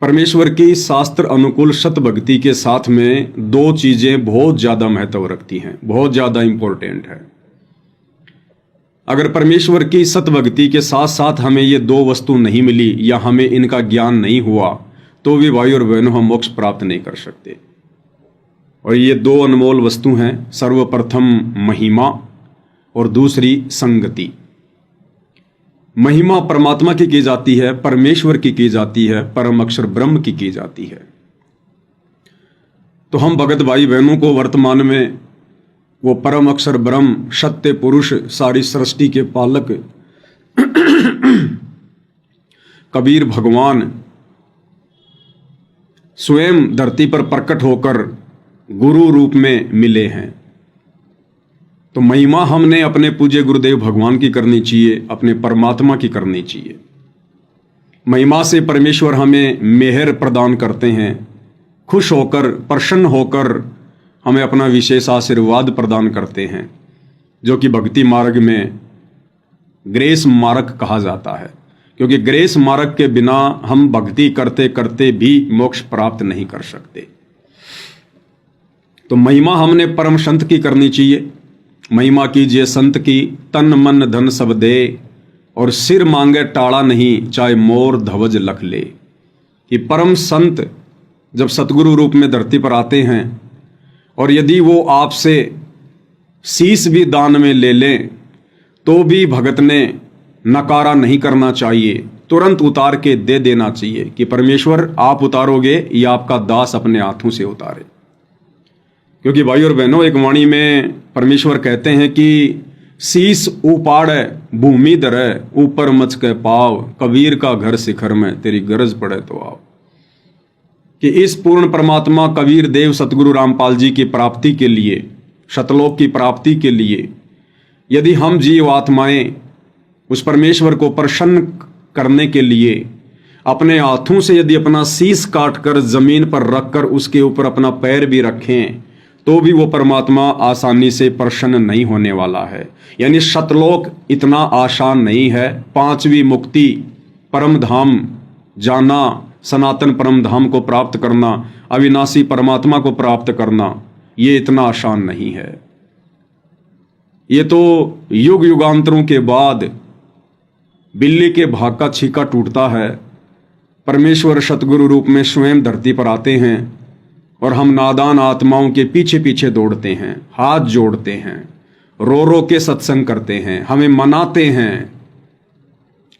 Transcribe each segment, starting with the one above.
परमेश्वर की शास्त्र अनुकूल सत भक्ति के साथ में दो चीजें बहुत ज्यादा महत्व रखती हैं, बहुत ज्यादा इंपॉर्टेंट है। अगर परमेश्वर की सत भक्ति के साथ साथ हमें ये दो वस्तु नहीं मिली या हमें इनका ज्ञान नहीं हुआ तो भी भाई और बहनों हम मोक्ष प्राप्त नहीं कर सकते। और ये दो अनमोल वस्तु हैं, सर्वप्रथम महिमा और दूसरी संगति। महिमा परमात्मा की जाती है, परमेश्वर की जाती है, परम अक्षर ब्रह्म की जाती है। तो हम भगत भाई बहनों को वर्तमान में वो परम अक्षर ब्रह्म, सत्य पुरुष, सारी सृष्टि के पालक कबीर भगवान स्वयं धरती पर प्रकट होकर गुरु रूप में मिले हैं। तो महिमा हमने अपने पूज्य गुरुदेव भगवान की करनी चाहिए, अपने परमात्मा की करनी चाहिए। महिमा से परमेश्वर हमें मेहर प्रदान करते हैं, खुश होकर, प्रसन्न होकर हमें अपना विशेष आशीर्वाद प्रदान करते हैं, जो कि भक्ति मार्ग में ग्रेस मार्ग कहा जाता है। क्योंकि ग्रेस मार्ग के बिना हम भक्ति करते करते भी मोक्ष प्राप्त नहीं कर सकते। तो महिमा हमने परम संत की करनी चाहिए। महिमा कीजिए संत की, तन मन धन सब दे, और सिर मांगे टाड़ा नहीं, चाहे मोर ध्वज लख ले। कि परम संत जब सतगुरु रूप में धरती पर आते हैं और यदि वो आपसे शीश भी दान में ले लें तो भी भगत ने नकारा नहीं करना चाहिए, तुरंत उतार के दे देना चाहिए कि परमेश्वर आप उतारोगे या आपका दास अपने हाथों से उतारे। क्योंकि भाई और बहनों, एक वाणी में परमेश्वर कहते हैं कि शीश उपाड़े भूमि धरे, ऊपर मच के पाव, कबीर का घर शिखर में, तेरी गरज पड़े तो आओ। कि इस पूर्ण परमात्मा कबीर देव सतगुरु रामपाल जी की प्राप्ति के लिए, शतलोक की प्राप्ति के लिए, यदि हम जीव आत्माएं उस परमेश्वर को प्रसन्न करने के लिए अपने हाथों से यदि अपना शीश काटकर जमीन पर रखकर उसके ऊपर अपना पैर भी रखें तो भी वो परमात्मा आसानी से प्रसन्न नहीं होने वाला है। यानी शतलोक इतना आसान नहीं है। पांचवी मुक्ति, परम धाम जाना, सनातन परम धाम को प्राप्त करना, अविनाशी परमात्मा को प्राप्त करना, ये इतना आसान नहीं है। ये तो युग युगांतरों के बाद बिल्ली के भाग का छीका टूटता है। परमेश्वर सतगुरु रूप में स्वयं धरती पर आते हैं और हम नादान आत्माओं के पीछे पीछे दौड़ते हैं, हाथ जोड़ते हैं, रो रो के सत्संग करते हैं, हमें मनाते हैं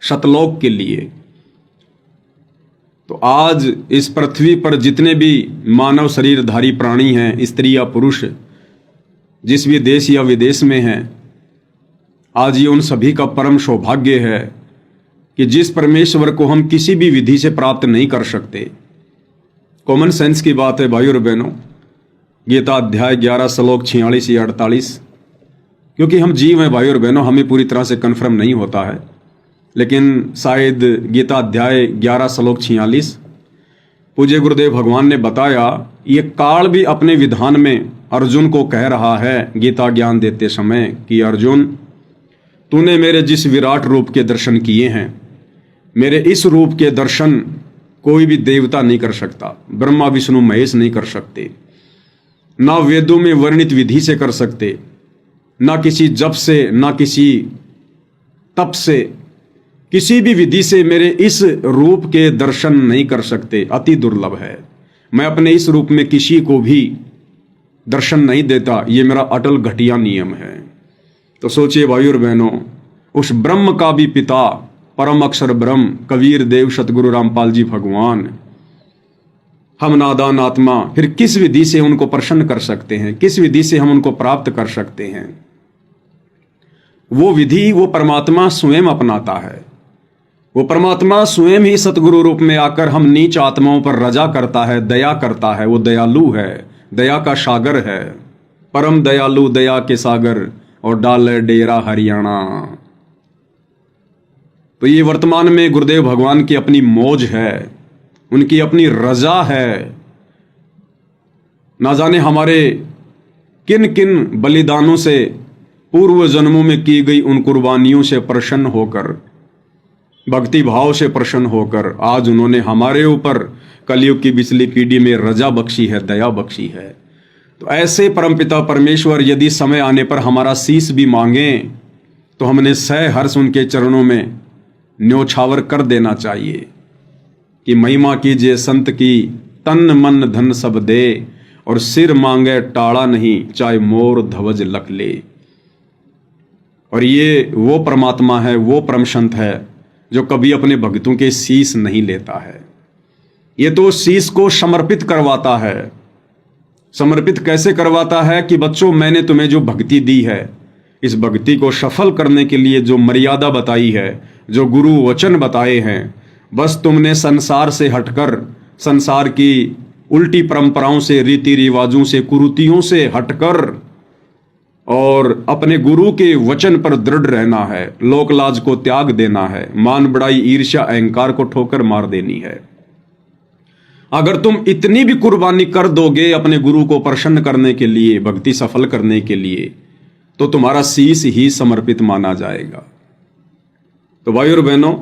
शतलोक के लिए। तो आज इस पृथ्वी पर जितने भी मानव शरीरधारी प्राणी हैं, स्त्री या पुरुष, जिस भी देश या विदेश में हैं, आज ये उन सभी का परम सौभाग्य है कि जिस परमेश्वर को हम किसी भी विधि से प्राप्त नहीं कर सकते। कॉमन सेंस की बात है भाई और बहनों, गीता अध्याय 11 श्लोक 46 या 48। क्योंकि हम जीव हैं भाई और बहनों, हमें पूरी तरह से कन्फर्म नहीं होता है, लेकिन शायद गीता अध्याय 11 श्लोक 46 पूज्य गुरुदेव भगवान ने बताया। ये काल भी अपने विधान में अर्जुन को कह रहा है गीता ज्ञान देते समय कि अर्जुन, तूने मेरे जिस विराट रूप के दर्शन किए हैं, मेरे इस रूप के दर्शन कोई भी देवता नहीं कर सकता, ब्रह्मा विष्णु महेश नहीं कर सकते, ना वेदों में वर्णित विधि से कर सकते, ना किसी जप से, ना किसी तप से, किसी भी विधि से मेरे इस रूप के दर्शन नहीं कर सकते। अति दुर्लभ है। मैं अपने इस रूप में किसी को भी दर्शन नहीं देता, ये मेरा अटल घटिया नियम है। तो सोचिए भाई और बहनों, उस ब्रह्म का भी पिता परम अक्षर ब्रह्म कबीर देव सतगुरु रामपाल जी भगवान, हम नादान आत्मा फिर किस विधि से उनको प्रसन्न कर सकते हैं, किस विधि से हम उनको प्राप्त कर सकते हैं? वो विधि वो परमात्मा स्वयं अपनाता है। वो परमात्मा स्वयं ही सतगुरु रूप में आकर हम नीच आत्माओं पर रजा करता है, दया करता है। वो दयालु है, दया का सागर है, परम दयालु दया के सागर, और डाले डेरा हरियाणा। तो ये वर्तमान में गुरुदेव भगवान की अपनी मौज है, उनकी अपनी रजा है। ना जाने हमारे किन किन बलिदानों से, पूर्व जन्मों में की गई उन कुर्बानियों से प्रसन्न होकर भक्ति भाव से प्रसन्न होकर आज उन्होंने हमारे ऊपर कलयुग की पिछली पीढ़ी में रजा बख्शी है, दया बख्शी है। तो ऐसे परमपिता परमेश्वर यदि समय आने पर हमारा शीश भी मांगे तो हमने सह हर्ष उनके चरणों में न्योछावर कर देना चाहिए कि महिमा कीजिए संत की, तन मन धन सब दे, और सिर मांगे टाड़ा नहीं, चाहे मोर ध्वज लख ले। और ये वो परमात्मा है, वो परम संत है जो कभी अपने भक्तों के शीश नहीं लेता है। ये तो शीश को समर्पित करवाता है। समर्पित कैसे करवाता है कि बच्चों, मैंने तुम्हें जो भक्ति दी है, इस भक्ति को सफल करने के लिए जो मर्यादा बताई है, जो गुरु वचन बताए हैं, बस तुमने संसार से हटकर, संसार की उल्टी परंपराओं से, रीति रिवाजों से, कुरीतियों से हटकर और अपने गुरु के वचन पर दृढ़ रहना है। लोक लाज को त्याग देना है। मान बड़ाई, ईर्ष्या, अहंकार को ठोकर मार देनी है। अगर तुम इतनी भी कुर्बानी कर दोगे अपने गुरु को प्रसन्न करने के लिए, भक्ति सफल करने के लिए, तो तुम्हारा शीश ही समर्पित माना जाएगा। तो भाई और बहनों,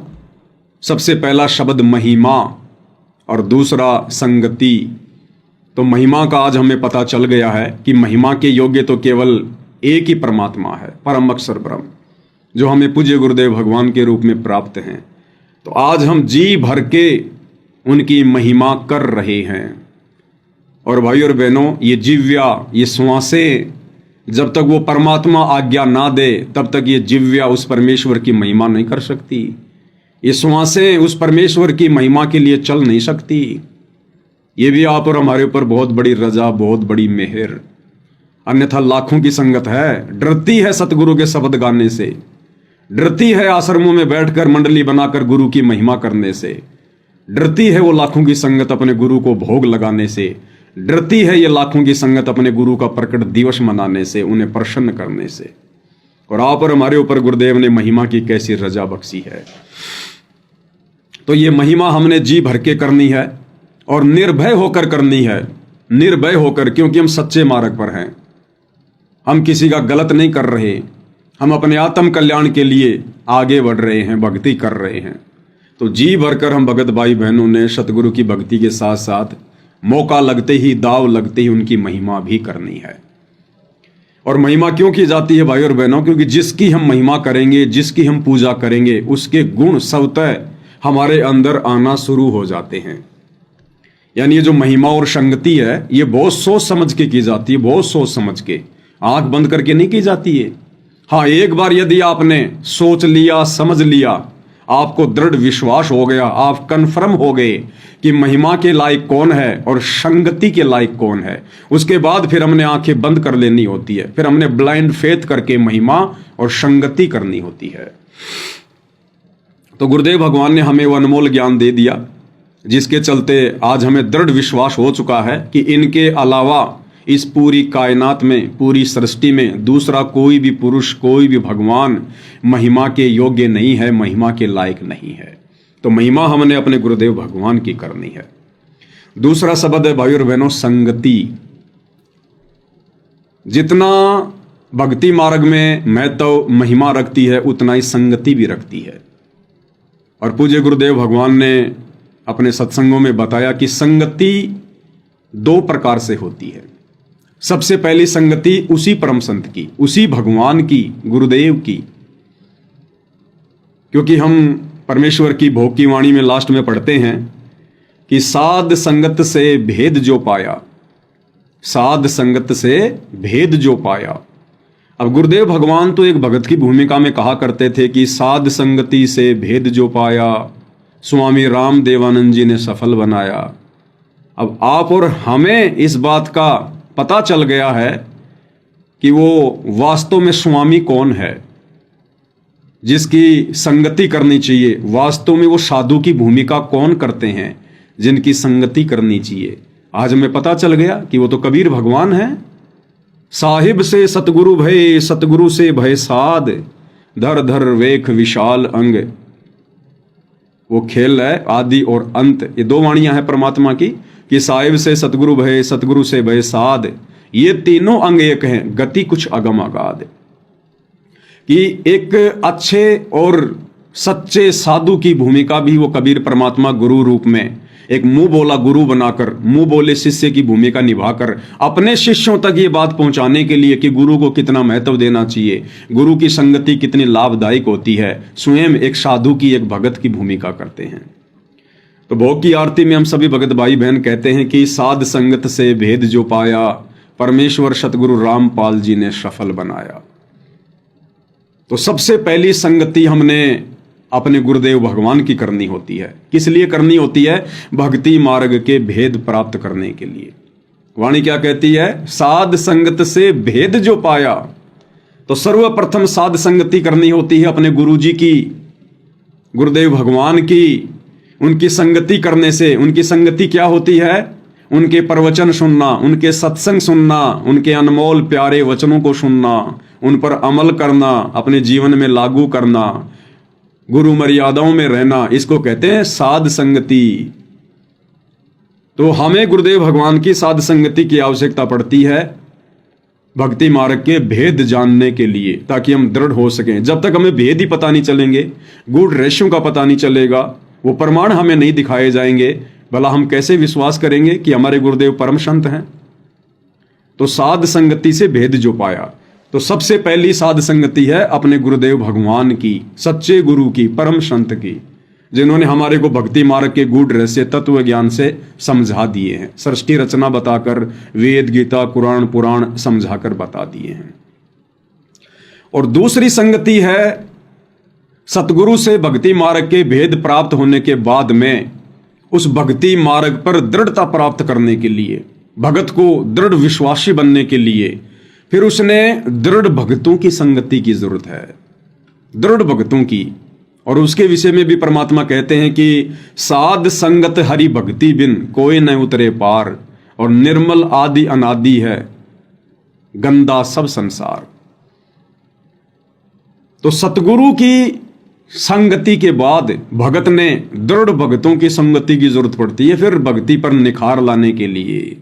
सबसे पहला शब्द महिमा और दूसरा संगति। तो महिमा का आज हमें पता चल गया है कि महिमा के योग्य तो केवल एक ही परमात्मा है, परम अक्षर ब्रह्म, जो हमें पूज्य गुरुदेव भगवान के रूप में प्राप्त हैं। तो आज हम जी भर के उनकी महिमा कर रहे हैं। और भाई और बहनों, ये जिव्या, ये श्वासें, जब तक वो परमात्मा आज्ञा ना दे तब तक ये जिव्या उस परमेश्वर की महिमा नहीं कर सकती। ये श्वासें उस परमेश्वर की महिमा के लिए चल नहीं सकती। ये भी आप और हमारे ऊपर बहुत बड़ी रजा, बहुत बड़ी मेहर। अन्यथा लाखों की संगत है, डरती है सतगुरु के शब्द गाने से, डरती है आश्रमों में बैठकर मंडली बनाकर गुरु की महिमा करने से, डरती है वो लाखों की संगत अपने गुरु को भोग लगाने से, डरती है ये लाखों की संगत अपने गुरु का प्रकट दिवस मनाने से, उन्हें प्रसन्न करने से। और आप और हमारे ऊपर गुरुदेव ने महिमा की कैसी रजा बख्शी है। तो ये महिमा हमने जी भर के करनी है और निर्भय होकर करनी है। निर्भय होकर, क्योंकि हम सच्चे मार्ग पर हैं। हम किसी का गलत नहीं कर रहे, हम अपने आत्म कल्याण के लिए आगे बढ़ रहे हैं, भक्ति कर रहे हैं। तो जी भरकर हम भगत भाई बहनों ने सतगुरु की भक्ति के साथ साथ मौका लगते ही, दाव लगते ही उनकी महिमा भी करनी है। और महिमा क्यों की जाती है भाई और बहनों? क्योंकि जिसकी हम महिमा करेंगे, जिसकी हम पूजा करेंगे, उसके गुण स्वतः हमारे अंदर आना शुरू हो जाते हैं। यानी ये जो महिमा और संगति है, ये बहुत सोच समझ के की जाती है, बहुत सोच समझ के, आंख बंद करके नहीं की जाती है। हाँ, एक बार यदि आपने सोच लिया, समझ लिया, आपको दृढ़ विश्वास हो गया, आप कन्फर्म हो गए कि महिमा के लायक कौन है और संगति के लायक कौन है, उसके बाद फिर हमने आंखें बंद कर लेनी होती है। फिर हमने ब्लाइंड फेथ करके महिमा और संगति करनी होती है। तो गुरुदेव भगवान ने हमें वो अनमोल ज्ञान दे दिया, जिसके चलते आज हमें दृढ़ विश्वास हो चुका है कि इनके अलावा इस पूरी कायनात में, पूरी सृष्टि में दूसरा कोई भी पुरुष, कोई भी भगवान महिमा के योग्य नहीं है, महिमा के लायक नहीं है। तो महिमा हमने अपने गुरुदेव भगवान की करनी है। दूसरा शब्द है भाई और बहनों, संगति। जितना भक्ति मार्ग में महत्व महिमा रखती है, उतना ही संगति भी रखती है। और पूज्य गुरुदेव भगवान ने अपने सत्संगों में बताया कि संगति दो प्रकार से होती है। सबसे पहली संगति उसी परम संत की, उसी भगवान की, गुरुदेव की। क्योंकि हम परमेश्वर की भोग की वाणी में लास्ट में पढ़ते हैं कि साध संगत से भेद जो पाया, साध संगत से भेद जो पाया। अब गुरुदेव भगवान तो एक भगत की भूमिका में कहा करते थे कि साध संगति से भेद जो पाया, स्वामी राम देवानंद जी ने सफल बनाया। अब आप और हमें इस बात का पता चल गया है कि वो वास्तव में स्वामी कौन है, जिसकी संगति करनी चाहिए। वास्तव में वो साधु की भूमिका कौन करते हैं, जिनकी संगति करनी चाहिए। आज हमें पता चल गया कि वो तो कबीर भगवान है। साहिब से सतगुरु भय, सतगुरु से भय साध, धर धर वेख विशाल अंग। वो खेल है आदि और अंत, ये दो वाणियां हैं परमात्मा की कि साहिब से सतगुरु भय, सतगुरु से भय साध। ये तीनों अंग एक हैं, गति कुछ अगम अगाध। कि एक अच्छे और सच्चे साधु की भूमिका भी वो कबीर परमात्मा गुरु रूप में एक मुंह बोला गुरु बनाकर, मुंह बोले शिष्य की भूमिका निभाकर अपने शिष्यों तक ये बात पहुंचाने के लिए कि गुरु को कितना महत्व देना चाहिए, गुरु की संगति कितनी लाभदायक होती है, स्वयं एक साधु की, एक भगत की भूमिका करते हैं। तो भोग की आरती में हम सभी भगत भाई बहन कहते हैं कि साध संगत से भेद जो पाया, परमेश्वर सतगुरु रामपाल जी ने सफल बनाया। तो सबसे पहली संगति हमने अपने गुरुदेव भगवान की करनी होती है। किस लिए करनी होती है? भक्ति मार्ग के भेद प्राप्त करने के लिए। वाणी क्या कहती है? साध संगत से भेद जो पाया। तो सर्वप्रथम साध संगति करनी होती है अपने गुरुजी की, गुरुदेव भगवान की। उनकी संगति करने से, उनकी संगति क्या होती है? उनके प्रवचन सुनना, उनके सत्संग सुनना, उनके अनमोल प्यारे वचनों को सुनना, उन पर अमल करना, अपने जीवन में लागू करना, गुरु मर्यादाओं में रहना, इसको कहते हैं साध संगति। तो हमें गुरुदेव भगवान की साध संगति की आवश्यकता पड़ती है भक्ति मार्ग के भेद जानने के लिए, ताकि हम दृढ़ हो सकें। जब तक हमें भेद ही पता नहीं चलेंगे, गूढ़ रहस्यों का पता नहीं चलेगा, वो प्रमाण हमें नहीं दिखाए जाएंगे, भला हम कैसे विश्वास करेंगे कि हमारे गुरुदेव परम संत हैं? तो साध संगति से भेद जो पाया, तो सबसे पहली साध संगति है अपने गुरुदेव भगवान की, सच्चे गुरु की, परम संत की, जिन्होंने हमारे को भक्ति मार्ग के गूढ़ रहस्य तत्व ज्ञान से समझा दिए हैं, सृष्टि रचना बताकर, वेद गीता कुरान पुराण समझाकर बता दिए हैं। और दूसरी संगति है सतगुरु से भक्ति मार्ग के भेद प्राप्त होने के बाद में उस भक्ति मार्ग पर दृढ़ता प्राप्त करने के लिए, भगत को दृढ़ विश्वासी बनने के लिए फिर उसने दृढ़ भक्तों की संगति की जरूरत है, दृढ़ भक्तों की। और उसके विषय में भी परमात्मा कहते हैं कि साध संगत हरि भक्ति बिन कोई न उतरे पार, और निर्मल आदि अनादि है गंदा सब संसार। तो सतगुरु की संगति के बाद भगत ने दृढ़ भक्तों की संगति की जरूरत पड़ती है, फिर भक्ति पर निखार लाने के लिए,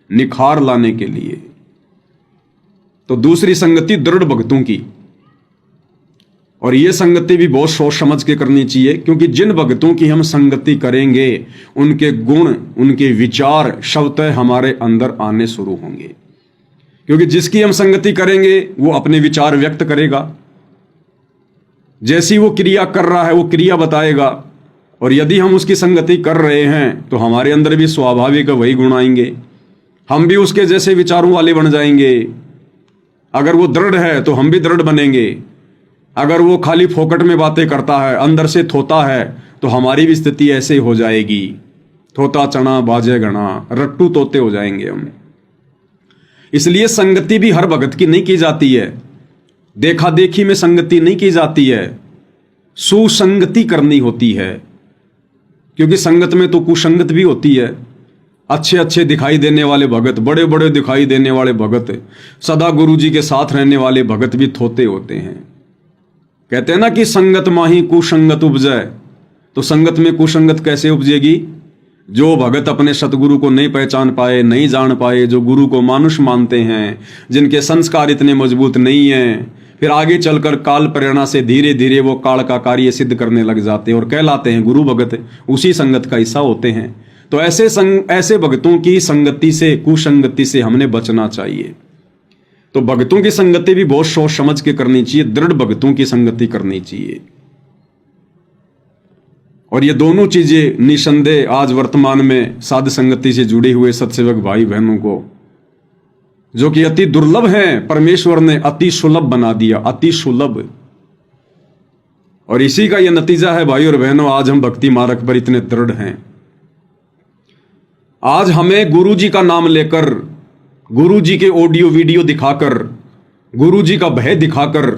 निखार लाने के लिए। तो दूसरी संगति दृढ़ भक्तों की, और यह संगति भी बहुत सोच समझ के करनी चाहिए, क्योंकि जिन भक्तों की हम संगति करेंगे उनके गुण, उनके विचार स्वतः हमारे अंदर आने शुरू होंगे। क्योंकि जिसकी हम संगति करेंगे वो अपने विचार व्यक्त करेगा, जैसी वो क्रिया कर रहा है वो क्रिया बताएगा, और यदि हम उसकी संगति कर रहे हैं तो हमारे अंदर भी स्वाभाविक वही गुण आएंगे, हम भी उसके जैसे विचारों वाले बन जाएंगे। अगर वो दृढ़ है तो हम भी दृढ़ बनेंगे, अगर वो खाली फोकट में बातें करता है, अंदर से थोता है, तो हमारी भी स्थिति ऐसे हो जाएगी, थोता चना बाजे गणा, रट्टू तोते हो जाएंगे हम। इसलिए संगति भी हर भगत की नहीं की जाती है, देखा देखी में संगति नहीं की जाती है, सुसंगति करनी होती है। क्योंकि संगत में तो कुसंगत भी होती है। अच्छे अच्छे दिखाई देने वाले भगत, बड़े बड़े दिखाई देने वाले भगत, सदा गुरु जी के साथ रहने वाले भगत भी थोते होते हैं। कहते हैं ना कि संगत माही कुसंगत उपजे, तो संगत में कुसंगत कैसे उपजेगी? जो भगत अपने सतगुरु को नहीं पहचान पाए, नहीं जान पाए, जो गुरु को मानुष मानते हैं, जिनके संस्कार इतने मजबूत नहीं हैं, फिर आगे चलकर काल प्रेरणा से धीरे धीरे वो काल का कार्य सिद्ध करने लग जाते हैं और कहलाते हैं गुरु भगत, उसी संगत का हिस्सा होते हैं। तो ऐसे भगतों की संगति से, कुसंगति से हमने बचना चाहिए। तो भगतों की संगति भी बहुत सोच समझ के करनी चाहिए, दृढ़ भगतों की संगति करनी चाहिए। और ये दोनों चीजें निसंदेह आज वर्तमान में साध संगति से जुड़े हुए सत्सेवक भाई बहनों को, जो कि अति दुर्लभ हैं, परमेश्वर ने अति सुलभ बना दिया, अति सुलभ। और इसी का यह नतीजा है भाई और बहनों, आज हम भक्ति मार्ग पर इतने दृढ़ हैं। आज हमें गुरु जी का नाम लेकर, गुरु जी के ऑडियो वीडियो दिखाकर, गुरु जी का भय दिखाकर,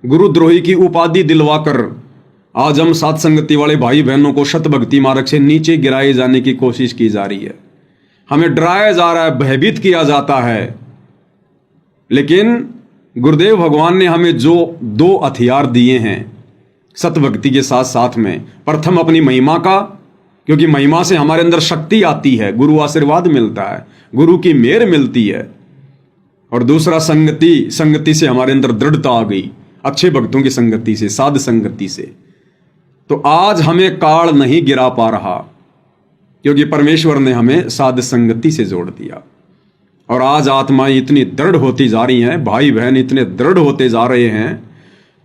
गुरुद्रोही की उपाधि दिलवाकर आज हम साध संगति वाले भाई बहनों को शत भक्ति मार्ग से नीचे गिराए जाने की कोशिश की जा रही है। हमें डराया जा रहा है, भयभीत किया जाता है। लेकिन गुरुदेव भगवान ने हमें जो दो हथियार दिए हैं सत भक्ति के साथ साथ में, प्रथम अपनी महिमा का, क्योंकि महिमा से हमारे अंदर शक्ति आती है, गुरु आशीर्वाद मिलता है, गुरु की मेहर मिलती है। और दूसरा संगति से हमारे अंदर दृढ़ता आ गई, अच्छे भक्तों की संगति से, साध संगति से। तो आज हमें काल नहीं गिरा पा रहा, क्योंकि परमेश्वर ने हमें साध संगति से जोड़ दिया। और आज आत्माएं इतनी दृढ़ होती जा रही हैं, भाई बहन इतने दृढ़ होते जा रहे हैं,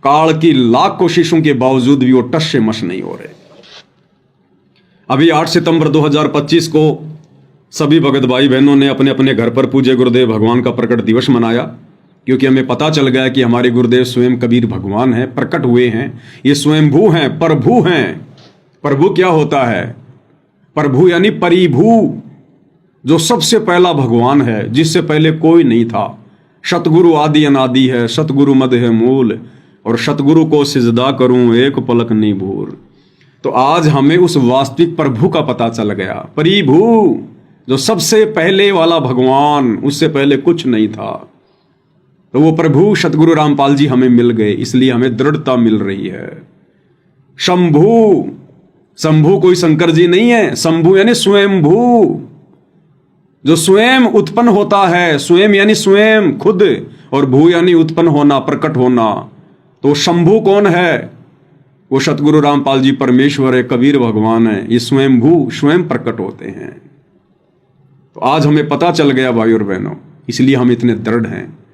काल की लाख कोशिशों के बावजूद भी वो टस से मस नहीं हो रहे। अभी 8 सितंबर 2025 को सभी भगत भाई बहनों ने अपने अपने घर पर पूज्य गुरुदेव भगवान का प्रकट दिवस मनाया, क्योंकि हमें पता चल गया कि हमारे गुरुदेव स्वयं कबीर भगवान हैं, प्रकट हुए हैं। ये स्वयंभू हैं, प्रभु हैं। प्रभु क्या होता है? प्रभु यानी परिभू, जो सबसे पहला भगवान है, जिससे पहले कोई नहीं था। सतगुरु आदि अनादि है, सतगुरु मद है मूल, और सतगुरु को सिजदा करूं एक पलक नहीं भूल। तो आज हमें उस वास्तविक प्रभु का पता चल गया। परिभू, जो सबसे पहले वाला भगवान, उससे पहले कुछ नहीं था। तो वो प्रभु सतगुरु रामपाल जी हमें मिल गए, इसलिए हमें दृढ़ता मिल रही है। शंभू, शंभू कोई शंकर जी नहीं है। शंभू यानी स्वयंभू, जो स्वयं उत्पन्न होता है। स्वयं यानी स्वयं खुद, और भू यानी उत्पन्न होना, प्रकट होना। तो शंभू कौन है? वो सतगुरु रामपाल जी परमेश्वर है, कबीर भगवान है। ये स्वयंभू, स्वयं प्रकट होते हैं। तो आज हमें पता चल गया भाई और बहनों, इसलिए हम इतने दृढ़ हैं।